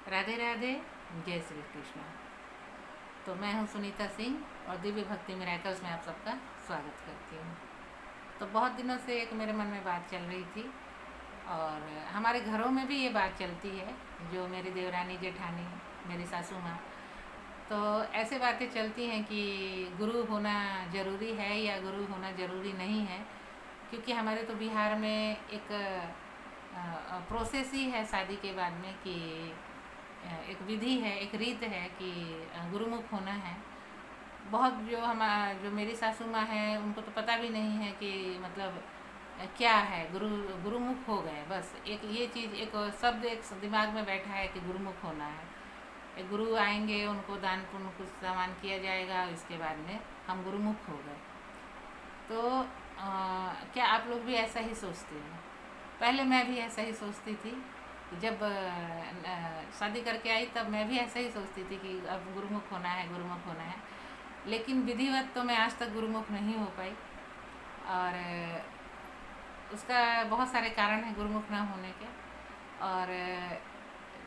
राधे राधे। जय श्री कृष्ण। तो मैं हूं सुनीता सिंह और दिव्य भक्ति मिरेकल्स में आप सबका स्वागत करती हूं। तो बहुत दिनों से एक मेरे मन में बात चल रही थी और हमारे घरों में भी ये बात चलती है, जो मेरी देवरानी जेठानी, मेरी सासू माँ, तो ऐसे बातें चलती हैं कि गुरु होना ज़रूरी है या गुरु होना ज़रूरी नहीं है। क्योंकि हमारे तो बिहार में एक प्रोसेस ही है शादी के बाद में कि एक विधि है, एक रीत है कि गुरुमुख होना है। बहुत जो मेरी सासू माँ है उनको तो पता भी नहीं है कि मतलब क्या है गुरुमुख हो गए। बस एक ये चीज़, एक शब्द एक दिमाग में बैठा है कि गुरुमुख होना है। एक गुरु आएंगे, उनको दान पुण्य कुछ सामान किया जाएगा, इसके बाद में हम गुरुमुख हो गए। तो क्या आप लोग भी ऐसा ही सोचते हैं? पहले मैं भी ऐसा ही सोचती थी। जब शादी करके आई तब मैं भी ऐसा ही सोचती थी कि अब गुरुमुख होना है, गुरुमुख होना है। लेकिन विधिवत तो मैं आज तक गुरुमुख नहीं हो पाई और उसका बहुत सारे कारण हैं गुरुमुख ना होने के। और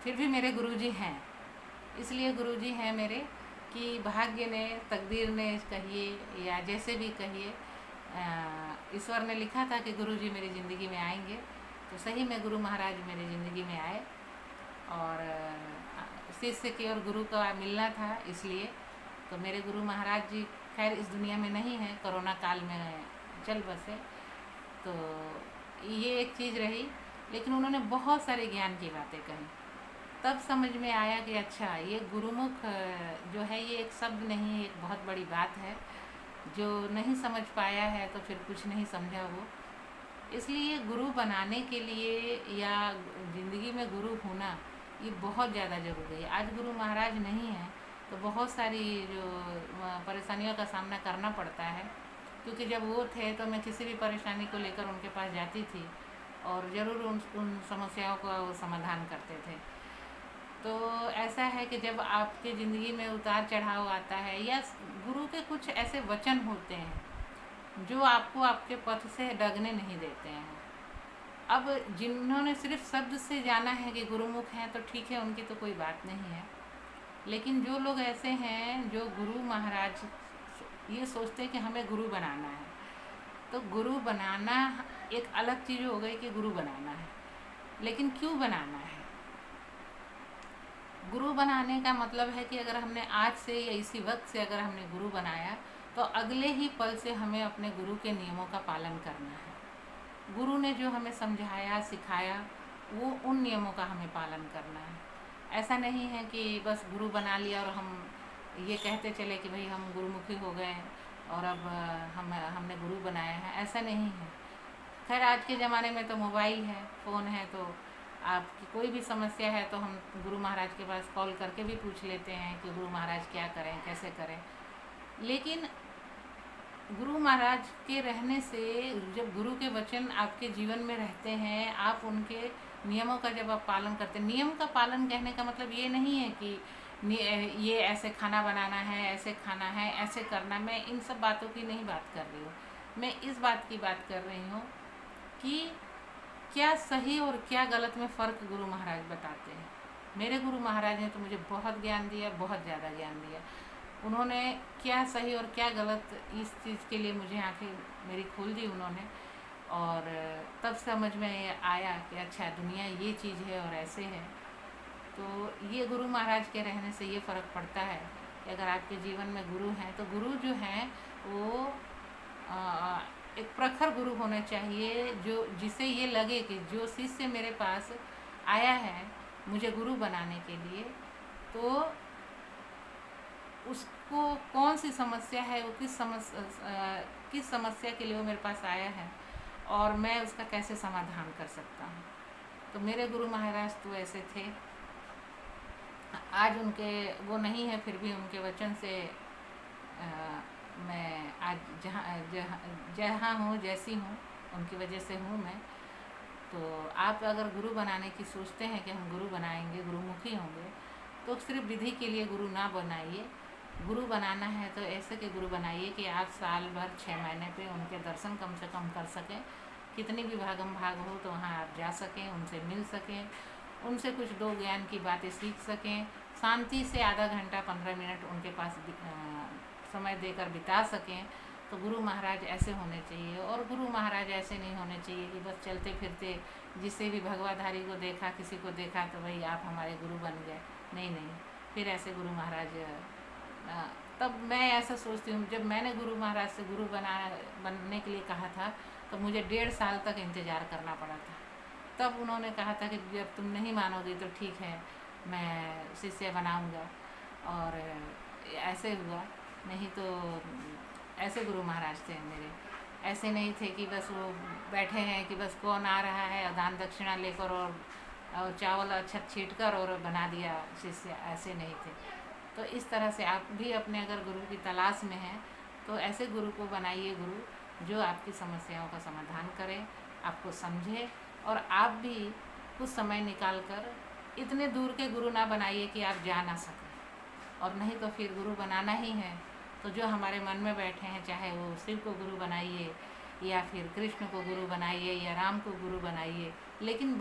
फिर भी मेरे गुरुजी हैं, इसलिए गुरुजी हैं मेरे कि भाग्य ने, तकदीर ने कहिए या जैसे भी कहिए, ईश्वर ने लिखा था कि गुरुजी मेरी ज़िंदगी में आएंगे। तो सही में गुरु महाराज मेरी ज़िंदगी में आए और शिष्य की और गुरु का मिलना था, इसलिए। तो मेरे गुरु महाराज जी खैर इस दुनिया में नहीं है, कोरोना काल में चल बसे। तो ये एक चीज़ रही, लेकिन उन्होंने बहुत सारे ज्ञान की बातें कही। तब समझ में आया कि अच्छा, ये गुरुमुख जो है ये एक शब्द नहीं है, एक बहुत बड़ी बात है। जो नहीं समझ पाया है तो फिर कुछ नहीं समझा वो। इसलिए गुरु बनाने के लिए या ज़िंदगी में गुरु होना ये बहुत ज़्यादा ज़रूरी है। आज गुरु महाराज नहीं है तो बहुत सारी जो परेशानियों का सामना करना पड़ता है। क्योंकि जब वो थे तो मैं किसी भी परेशानी को लेकर उनके पास जाती थी और ज़रूर उन समस्याओं का वो समाधान करते थे। तो ऐसा है कि जब आपके ज़िंदगी में उतार चढ़ाव आता है या गुरु के कुछ ऐसे वचन होते हैं जो आपको आपके पथ से डगने नहीं देते हैं। अब जिन्होंने सिर्फ शब्द से जाना है कि गुरुमुख हैं तो ठीक है, उनकी तो कोई बात नहीं है। लेकिन जो लोग ऐसे हैं जो गुरु महाराज ये सोचते हैं कि हमें गुरु बनाना है, तो गुरु बनाना एक अलग चीज़ हो गई कि गुरु बनाना है। लेकिन क्यों बनाना है? गुरु बनाने का मतलब है कि अगर हमने आज से या इसी वक्त से अगर हमने गुरु बनाया तो अगले ही पल से हमें अपने गुरु के नियमों का पालन करना है। गुरु ने जो हमें समझाया, सिखाया, वो उन नियमों का हमें पालन करना है। ऐसा नहीं है कि बस गुरु बना लिया और हम ये कहते चले कि भाई हम गुरुमुखी हो गए और अब हमने गुरु बनाया है, ऐसा नहीं है। खैर आज के ज़माने में तो मोबाइल है, फ़ोन है, तो आपकी कोई भी समस्या है तो हम गुरु महाराज के पास कॉल करके भी पूछ लेते हैं कि गुरु महाराज क्या करें, कैसे करें। लेकिन गुरु महाराज के रहने से, जब गुरु के वचन आपके जीवन में रहते हैं, आप उनके नियमों का जब आप पालन करते हैं, नियम का पालन कहने का मतलब ये नहीं है कि ये ऐसे खाना बनाना है, ऐसे खाना है, ऐसे करना। मैं इन सब बातों की नहीं बात कर रही हूँ। मैं इस बात की बात कर रही हूँ कि क्या सही और क्या गलत में फ़र्क गुरु महाराज बताते हैं। मेरे गुरु महाराज ने तो मुझे बहुत ज्ञान दिया, बहुत ज़्यादा ज्ञान दिया। उन्होंने क्या सही और क्या गलत, इस चीज़ के लिए मुझे आंखें मेरी खोल दी उन्होंने। और तब समझ में आया कि अच्छा, दुनिया ये चीज़ है और ऐसे है। तो ये गुरु महाराज के रहने से ये फ़र्क पड़ता है कि अगर आपके जीवन में गुरु हैं तो गुरु जो हैं वो एक प्रखर गुरु होना चाहिए, जो जिसे ये लगे कि जो शिष्य मेरे पास आया है मुझे गुरु बनाने के लिए, तो उसको कौन सी समस्या है, वो किस समस्या के लिए वो मेरे पास आया है और मैं उसका कैसे समाधान कर सकता हूँ। तो मेरे गुरु महाराज तो ऐसे थे। आज उनके वो नहीं है, फिर भी उनके वचन से मैं आज जहाँ हूँ, जैसी हूँ, उनकी वजह से हूँ मैं। तो आप अगर गुरु बनाने की सोचते हैं कि हम गुरु बनाएंगे, गुरुमुखी होंगे, तो सिर्फ विधि के लिए गुरु ना बनाइए। गुरु बनाना है तो ऐसे के गुरु बनाइए कि आप साल भर 6 महीने पे उनके दर्शन कम से कम कर सकें। कितनी भी भागम भाग हो तो वहाँ आप जा सकें, उनसे मिल सकें उनसे कुछ दो ज्ञान की बातें सीख सकें, शांति से आधा घंटा 15 मिनट उनके पास समय देकर बिता सकें। तो गुरु महाराज ऐसे होने चाहिए। और गुरु महाराज ऐसे नहीं होने चाहिए कि बस चलते फिरते जिसे भी भगवाधारी को देखा, किसी को देखा तो भाई आप हमारे गुरु बन गए। नहीं नहीं, फिर ऐसे गुरु महाराज तब मैं ऐसा सोचती हूँ, जब मैंने गुरु महाराज से गुरु बनने के लिए कहा था तो मुझे 1.5 साल तक इंतज़ार करना पड़ा था। तब उन्होंने कहा था कि जब तुम नहीं मानोगे तो ठीक है, मैं शिष्य बनाऊंगा। और ऐसे हुआ। नहीं तो ऐसे गुरु महाराज थे मेरे। ऐसे नहीं थे कि बस वो बैठे हैं कि बस कौन आ रहा है और दान दक्षिणा लेकर और चावल अक्षत छीट कर और बना दिया शिष्य, ऐसे नहीं थे। तो इस तरह से आप भी अपने अगर गुरु की तलाश में हैं तो ऐसे गुरु को बनाइए, गुरु जो आपकी समस्याओं का समाधान करे, आपको समझे। और आप भी कुछ समय निकाल कर इतने दूर के गुरु ना बनाइए कि आप जा ना सकें। और नहीं तो फिर गुरु बनाना ही है तो जो हमारे मन में बैठे हैं, चाहे वो शिव को गुरु बनाइए या फिर कृष्ण को गुरु बनाइए या राम को गुरु बनाइए, लेकिन